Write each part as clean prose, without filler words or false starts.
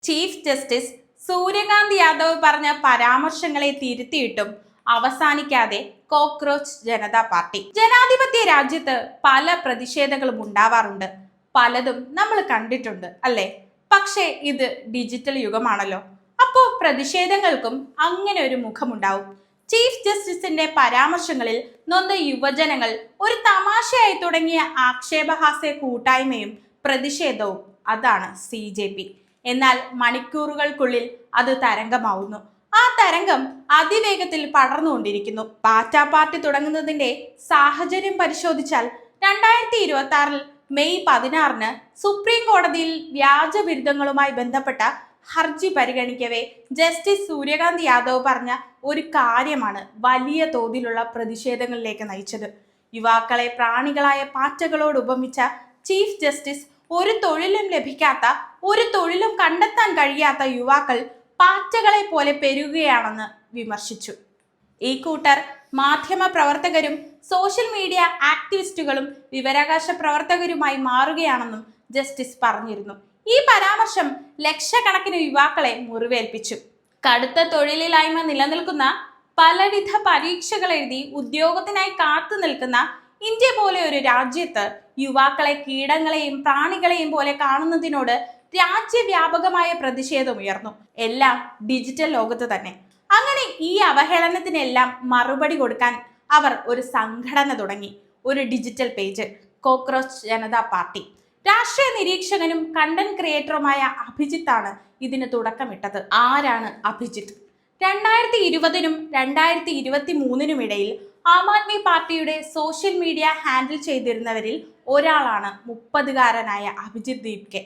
Chief justice Suryakant Yadav പറഞ്ഞ പരാമർശങ്ങളെ തിരുത്തിയിട്ടും അവസാനിക്കാതെ cockroach Janata party. ജനാധിപത്യ രാജ്യത്ത് പല പ്രതിഷേധങ്ങളും ഉണ്ടാവാറുണ്ട്, പലതും നമ്മൾ കണ്ടിട്ടുണ്ട് അല്ലേ? പക്ഷേ ഇത് ഡിജിറ്റൽ യുഗമാണല്ലോ, അപ്പോൾ പ്രതിഷേധങ്ങൾക്കും അങ്ങനെ ഒരു മുഖമുണ്ടാവും. ചീഫ് ജസ്റ്റിസിന്റെ പരാമർശങ്ങളിൽ നൊന്ത യുവജനങ്ങൾ ഒരു തമാശയായി തുടങ്ങിയ ആക്ഷേപഹാസ്യ കൂട്ടായ്മയും പ്രതിഷേധവും, അതാണ് CJP. എന്നാൽ മണിക്കൂറുകൾക്കുള്ളിൽ അത് തരംഗമാവുന്നു. ആ തരംഗം അതിവേഗത്തിൽ പടർന്നുകൊണ്ടിരിക്കുന്നു. പാറ്റാ പാർട്ടി തുടങ്ങുന്നതിന്റെ സാഹചര്യം പരിശോധിച്ചാൽ 2026 മെയ് 16 സുപ്രീം കോടതിയിൽ വ്യാജ ബിരുദങ്ങളുമായി ബന്ധപ്പെട്ട ഹർജി പരിഗണിക്കവേ ജസ്റ്റിസ് സൂര്യകാന്ത് യാദവ് പറഞ്ഞ ഒരു കാര്യമാണ് വലിയ തോതിലുള്ള പ്രതിഷേധങ്ങളിലേക്ക് നയിച്ചത്. യുവാക്കളെ പ്രാണികളായ പാറ്റകളോട് ഉപമിച്ച ചീഫ് ജസ്റ്റിസ് ഒരു തൊഴിലും ലഭിക്കാത്ത, ഒരു തൊഴിലും കണ്ടെത്താൻ കഴിയാത്ത യുവാക്കൾ പാറ്റകളെ പോലെ പെരുകുകയാണെന്ന് വിമർശിച്ചു. ഈ കൂട്ടർ മാധ്യമ പ്രവർത്തകരും സോഷ്യൽ മീഡിയ ആക്ടിവിസ്റ്റുകളും വിവരാവകാശ പ്രവർത്തകരുമായി മാറുകയാണെന്നും ജസ്റ്റിസ് പറഞ്ഞിരുന്നു. ഈ പരാമർശം ലക്ഷക്കണക്കിന് യുവാക്കളെ മുറിവേൽപ്പിച്ചു. കടുത്ത തൊഴിലില്ലായ്മ നിലനിൽക്കുന്ന, പലവിധ പരീക്ഷകൾ എഴുതി ഉദ്യോഗത്തിനായി കാത്തു നിൽക്കുന്ന ഇന്ത്യ പോലെ ഒരു രാജ്യത്ത് യുവാക്കളെ കീടങ്ങളെയും പ്രാണികളെയും പോലെ കാണുന്നതിനോട് രാജ്യവ്യാപകമായ പ്രതിഷേധം ഉയർന്നു. എല്ലാം ഡിജിറ്റൽ ലോകത്ത് തന്നെ. അങ്ങനെ ഈ അവഹേളനത്തിനെല്ലാം മറുപടി കൊടുക്കാൻ അവർ ഒരു സംഘടന തുടങ്ങി, ഒരു digital page, cockroach Janata party. രാഷ്ട്രീയ നിരീക്ഷകനും കണ്ടന്റ് ക്രിയേറ്ററുമായ അഭിജിത്താണ് ഇതിന് തുടക്കമിട്ടത്. ആരാണ് അഭിജിത്ത്? 2020 2023 ഇടയിൽ ആം ആദ്മി പാർട്ടിയുടെ സോഷ്യൽ മീഡിയ ഹാൻഡിൽ ചെയ്തിരുന്നവരിൽ ഒരാളാണ് 30-കാരനായ അഭിജിത്ത് ദീപ്കെ.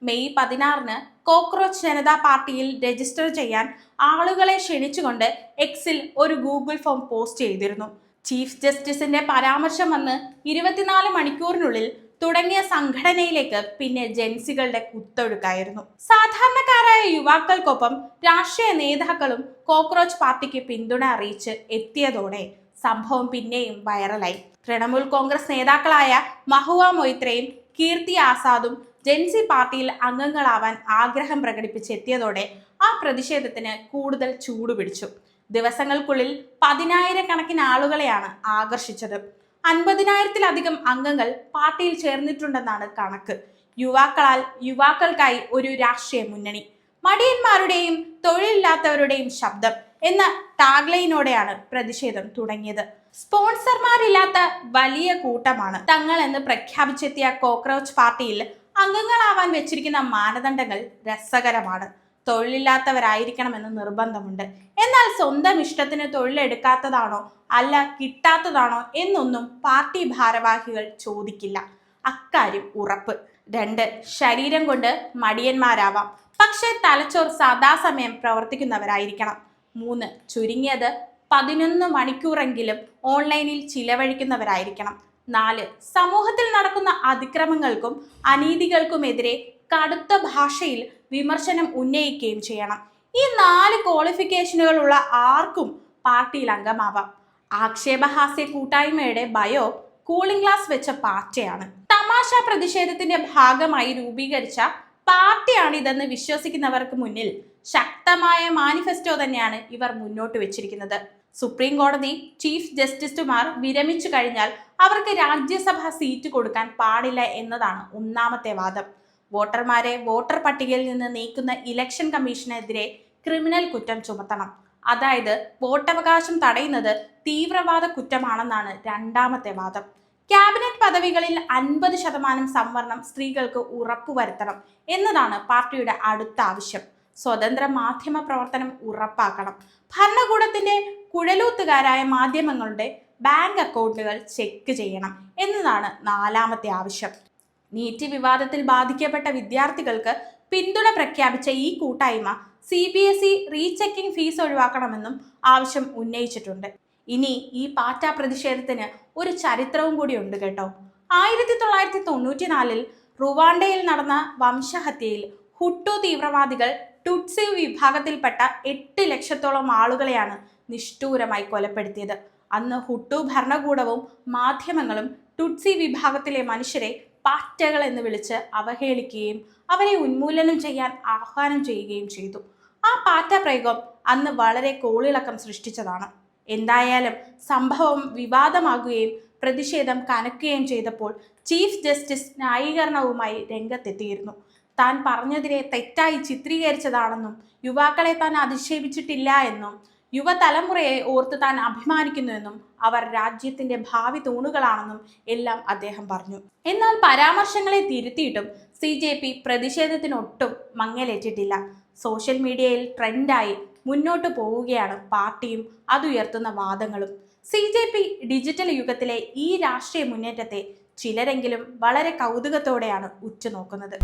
മെയ് 16 കോക്രോച്ച് ജനതാ പാർട്ടിയിൽ രജിസ്റ്റർ ചെയ്യാൻ ആളുകളെ ക്ഷണിച്ചുകൊണ്ട് എക്സിൽ ഒരു ഗൂഗിൾ ഫോം പോസ്റ്റ് ചെയ്തിരുന്നു. ചീഫ് ജസ്റ്റിസിന്റെ പരാമർശം വന്ന് 24 മണിക്കൂറിനുള്ളിൽ തുടങ്ങിയ സംഘടനയിലേക്ക് പിന്നെ ജൻസികളുടെ കുത്തൊഴുക്കായിരുന്നു. സാധാരണക്കാരായ യുവാക്കൾക്കൊപ്പം രാഷ്ട്രീയ നേതാക്കളും കോക്രോച്ച് പാർട്ടിക്ക് പിന്തുണ അറിയിച്ച് എത്തിയതോടെ സംഭവം പിന്നെയും വൈറലായി. തൃണമൂൽ കോൺഗ്രസ് നേതാക്കളായ മഹുവ മൊയ്ത്രയും കീർത്തി ആസാദും ജൻസി പാർട്ടിയിൽ അംഗങ്ങളാവാൻ ആഗ്രഹം പ്രകടിപ്പിച്ചെത്തിയതോടെ ആ പ്രതിഷേധത്തിന് കൂടുതൽ ചൂടുപിടിച്ചു. ദിവസങ്ങൾക്കുള്ളിൽ 10,000-കണക്കിന് ആളുകളെയാണ് ആകർഷിച്ചത്. 50,000-ത്തിലധികം അംഗങ്ങൾ പാർട്ടിയിൽ ചേർന്നിട്ടുണ്ടെന്നാണ് കണക്ക്. യുവാക്കൾക്കായി ഒരു രാഷ്ട്രീയ മുന്നണി, മടിയന്മാരുടെയും തൊഴിലില്ലാത്തവരുടെയും ശബ്ദം എന്ന ടാഗ്ലൈനോടെയാണ് പ്രതിഷേധം തുടങ്ങിയത്. സ്പോൺസർമാരില്ലാത്ത വലിയ കൂട്ടമാണ് തങ്ങൾ എന്ന് പ്രഖ്യാപിച്ചെത്തിയ കോക്രോച്ച് പാർട്ടിയിൽ അംഗങ്ങളാവാൻ വെച്ചിരിക്കുന്ന മാനദണ്ഡങ്ങൾ രസകരമാണ്. തൊഴിലില്ലാത്തവരായിരിക്കണമെന്ന് നിർബന്ധമുണ്ട്. എന്നാൽ സ്വന്തം ഇഷ്ടത്തിന് തൊഴിലെടുക്കാത്തതാണോ അല്ല കിട്ടാത്തതാണോ എന്നൊന്നും പാർട്ടി ഭാരവാഹികൾ ചോദിക്കില്ല. അക്കാര്യം ഉറപ്പ്. 2, ശരീരം കൊണ്ട് മടിയന്മാരാവാം, പക്ഷേ തലച്ചോർ സദാസമയം പ്രവർത്തിക്കുന്നവരായിരിക്കണം. 3, ചുരുങ്ങിയത് 11 മണിക്കൂറെങ്കിലും ഓൺലൈനിൽ ചിലവഴിക്കുന്നവരായിരിക്കണം. 4, സമൂഹത്തിൽ നടക്കുന്ന അതിക്രമങ്ങൾക്കും അനീതികൾക്കുമെതിരെ കടുത്ത ഭാഷയിൽ വിമർശനം ഉന്നയിക്കുകയും ചെയ്യണം. ഈ 4 ക്വാളിഫിക്കേഷനുകളുള്ള ആർക്കും പാർട്ടിയിൽ അംഗമാവാം. ആക്ഷേപഹാസ്യ കൂട്ടായ്മയുടെ ബയോ കൂളിംഗ് ഗ്ലാസ് വെച്ച പാർട്ടിയാണ്. തമാശ പ്രതിഷേധത്തിന്റെ ഭാഗമായി രൂപീകരിച്ച പാർട്ടിയാണിതെന്ന് വിശ്വസിക്കുന്നവർക്ക് മുന്നിൽ ശക്തമായ മാനിഫെസ്റ്റോ തന്നെയാണ് ഇവർ മുന്നോട്ട് വെച്ചിരിക്കുന്നത്. സുപ്രീം കോടതി ചീഫ് ജസ്റ്റിസുമാർ വിരമിച്ചു കഴിഞ്ഞാൽ അവർക്ക് രാജ്യസഭാ സീറ്റ് കൊടുക്കാൻ പാടില്ല എന്നതാണ് ഒന്നാമത്തെ വാദം. വോട്ടർമാരെ വോട്ടർ പട്ടികയിൽ നിന്ന് നീക്കുന്ന ഇലക്ഷൻ കമ്മീഷനെതിരെ ക്രിമിനൽ കുറ്റം ചുമത്തണം. അതായത് വോട്ടവകാശം തടയുന്നത് തീവ്രവാദ കുറ്റമാണെന്നാണ് രണ്ടാമത്തെ വാദം. ക്യാബിനറ്റ് പദവികളിൽ 50% സംവരണം സ്ത്രീകൾക്ക് ഉറപ്പുവരുത്തണം എന്നതാണ് പാർട്ടിയുടെ അടുത്ത ആവശ്യം. സ്വതന്ത്ര മാധ്യമ പ്രവർത്തനം ഉറപ്പാക്കണം. ഭരണകൂടത്തിന്റെ കുഴലൂത്തുകാരായ മാധ്യമങ്ങളുടെ ബാങ്ക് അക്കൗണ്ടുകൾ ചെക്ക് ചെയ്യണം എന്നതാണ് 4ാമത്തെ ആവശ്യം. നീറ്റ് വിവാദത്തിൽ ബാധിക്കപ്പെട്ട വിദ്യാർത്ഥികൾക്ക് പിന്തുണ പ്രഖ്യാപിച്ച ഈ കൂട്ടായ്മ CBSE റീചെക്കിംഗ് ഫീസ് ഒഴിവാക്കണമെന്നും ആവശ്യം ഉന്നയിച്ചിട്ടുണ്ട്. ഇനി ഈ പാറ്റാ പ്രതിഷേധത്തിന് ഒരു ചരിത്രവും കൂടി ഉണ്ട് കേട്ടോ. 1994 റുവാണ്ടയിൽ നടന്ന വംശഹത്യയിൽ ഹുട്ടു തീവ്രവാദികൾ ടുട്സി വിഭാഗത്തിൽപ്പെട്ട 8 ലക്ഷത്തോളം ആളുകളെയാണ് നിഷ്ഠൂരമായി കൊലപ്പെടുത്തിയത്. അന്ന് ഹുട്ടു ഭരണകൂടവും മാധ്യമങ്ങളും ടുട്സി വിഭാഗത്തിലെ മനുഷ്യരെ പാറ്റകൾ എന്ന് വിളിച്ച് അവഹേളിക്കുകയും അവരെ ഉന്മൂലനം ചെയ്യാൻ ആഹ്വാനം ചെയ്യുകയും ചെയ്തു. ആ പാറ്റ പ്രയോഗം അന്ന് വളരെ കോളിളക്കം സൃഷ്ടിച്ചതാണ്. എന്തായാലും സംഭവം വിവാദമാകുകയും പ്രതിഷേധം കനക്കുകയും ചെയ്തപ്പോൾ ചീഫ് ജസ്റ്റിസ് ന്യായീകരണവുമായി രംഗത്തെത്തിയിരുന്നു. താൻ പറഞ്ഞതിനെ തെറ്റായി ചിത്രീകരിച്ചതാണെന്നും യുവാക്കളെ താൻ അധിക്ഷേപിച്ചിട്ടില്ല എന്നും യുവതലമുറയെ ഓർത്ത് താൻ അഭിമാനിക്കുന്നുവെന്നും അവർ രാജ്യത്തിന്റെ ഭാവി തൂണുകളാണെന്നും എല്ലാം അദ്ദേഹം പറഞ്ഞു. എന്നാൽ പരാമർശങ്ങളെ തിരുത്തിയിട്ടും CJP പ്രതിഷേധത്തിനൊട്ടും മങ്ങലേറ്റിട്ടില്ല. സോഷ്യൽ മീഡിയയിൽ ട്രെൻഡായി മുന്നോട്ടു പോവുകയാണ് പാർട്ടിയും അതുയർത്തുന്ന വാദങ്ങളും. CJP ഡിജിറ്റൽ യുഗത്തിലെ ഈ രാഷ്ട്രീയ മുന്നേറ്റത്തെ ചിലരെങ്കിലും വളരെ കൗതുകത്തോടെയാണ് ഉറ്റുനോക്കുന്നത്.